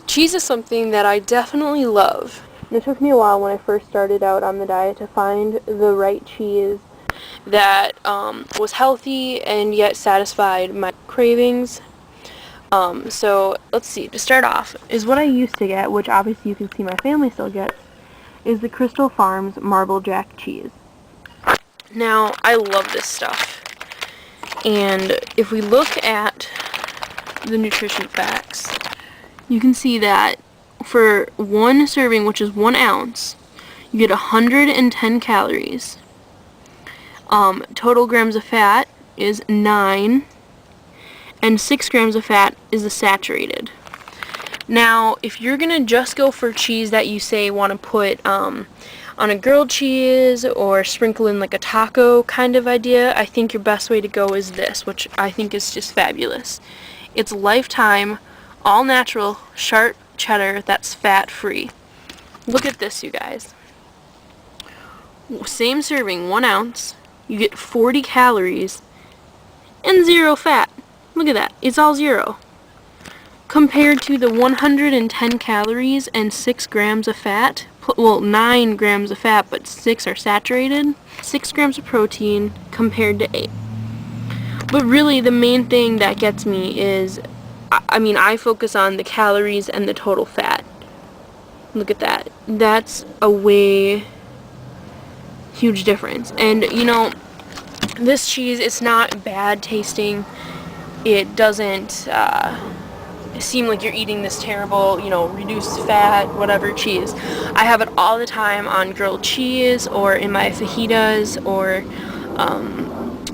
Cheese is something that I definitely love. And it took me a while when I first started out on the diet to find the right cheese that was healthy and yet satisfied my cravings. So let's see, to start off, is what I used to get, which obviously you can see my family still gets, is the Crystal Farms Marble Jack cheese. Now, I love this stuff. And if we look at the nutrition facts, you can see that for one serving, which is 1 ounce, you get 110 calories. Total grams of fat is 9, and 6 grams of fat is the saturated. Now, if you're going to just go for cheese that you say want to put on a grilled cheese or sprinkle in like a taco kind of idea, I think your best way to go is this, which I think is just fabulous. It's Lifetime, all natural, sharp cheddar that's fat-free. Look at this, you guys. Same serving, 1 ounce, you get 40 calories and 0 fat. Look at that, it's all 0. Compared to the 110 calories and 6 grams of fat, well, 9 grams of fat, but 6 are saturated, 6 grams of protein compared to 8. But really, the main thing that gets me is, I focus on the calories and the total fat. Look at that. That's a way huge difference. And, this cheese, it's not bad tasting. It doesn't seem like you're eating this terrible, reduced fat, whatever cheese. I have it all the time on grilled cheese or in my fajitas or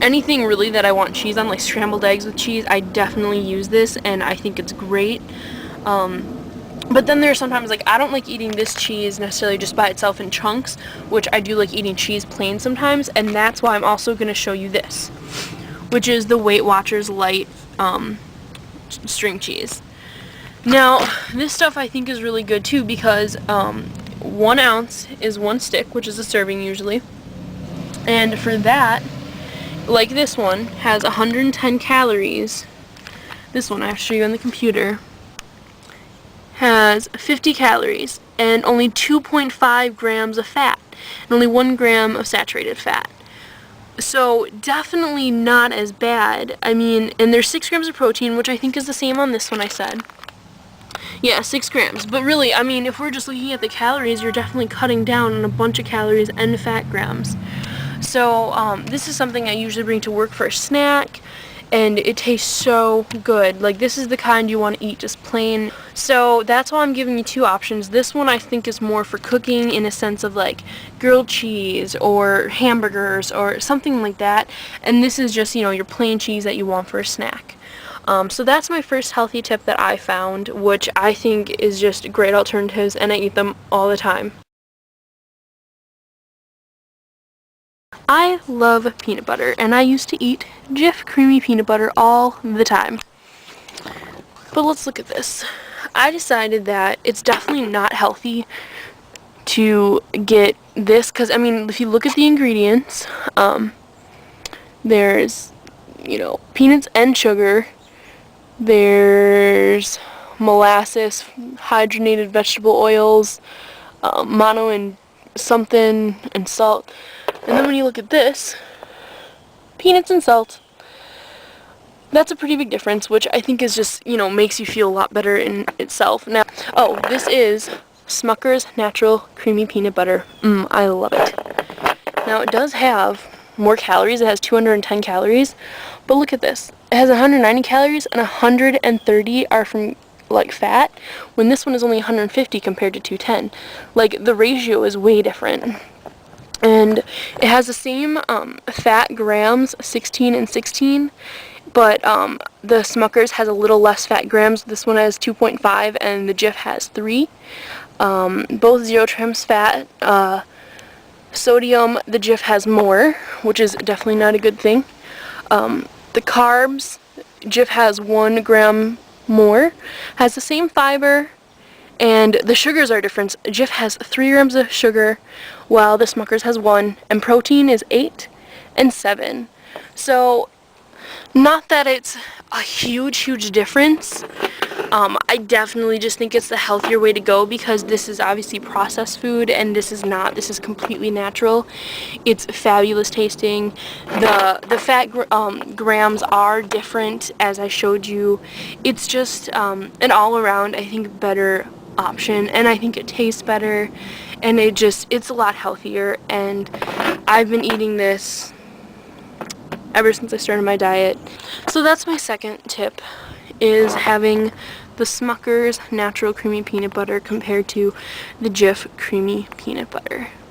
anything really that I want cheese on, like scrambled eggs with cheese. I definitely use this and I think it's great. But then there's sometimes, I don't like eating this cheese necessarily just by itself in chunks, which I do like eating cheese plain sometimes, and that's why I'm also going to show you this, which is the Weight Watchers Light string cheese. Now, this stuff I think is really good too because 1 ounce is 1 stick, which is a serving usually. And for that, like this one, has 110 calories. This one, I have to show you on the computer, has 50 calories and only 2.5 grams of fat and only 1 gram of saturated fat. So definitely not as bad. And there's 6 grams of protein, which I think is the same on this one I said. Yeah, 6 grams. But really, if we're just looking at the calories, you're definitely cutting down on a bunch of calories and fat grams. So this is something I usually bring to work for a snack, and it tastes so good. This is the kind you want to eat just plain. So that's why I'm giving you 2 options. This one I think is more for cooking in a sense of grilled cheese or hamburgers or something like that. And this is just, your plain cheese that you want for a snack. So that's my first healthy tip that I found, which I think is just great alternatives, and I eat them all the time. I love peanut butter, and I used to eat Jif creamy peanut butter all the time. But let's look at this. I decided that it's definitely not healthy to get this, because, if you look at the ingredients, there's, peanuts and sugar. There's molasses, hydrogenated vegetable oils, mono and something, and salt. And then when you look at this, peanuts and salt. That's a pretty big difference, which I think is just, makes you feel a lot better in itself. Now, this is Smucker's Natural Creamy Peanut Butter. I love it. Now, it does have more calories. It has 210 calories. But look at this. It has 190 calories, and 130 are from, fat, when this one is only 150 compared to 210. The ratio is way different. And it has the same fat grams, 16 and 16, but the Smucker's has a little less fat grams. This one has 2.5 and the Jif has 3. Both 0 trans fat. Sodium, the Jif has more, which is definitely not a good thing. The carbs, Jif has 1 gram more, has the same fiber, and the sugars are different. Jif has 3 grams of sugar, while the Smucker's has 1, and protein is 8 and 7. So, not that it's a huge difference, I definitely just think it's the healthier way to go because this is obviously processed food and this is not. This is completely natural. It's fabulous tasting. The fat grams are different, as I showed you. It's just an all around, I think, better option, and I think it tastes better, and it's a lot healthier, and I've been eating this ever since I started my diet. So that's my second tip, is having the Smucker's natural creamy peanut butter compared to the Jif creamy peanut butter.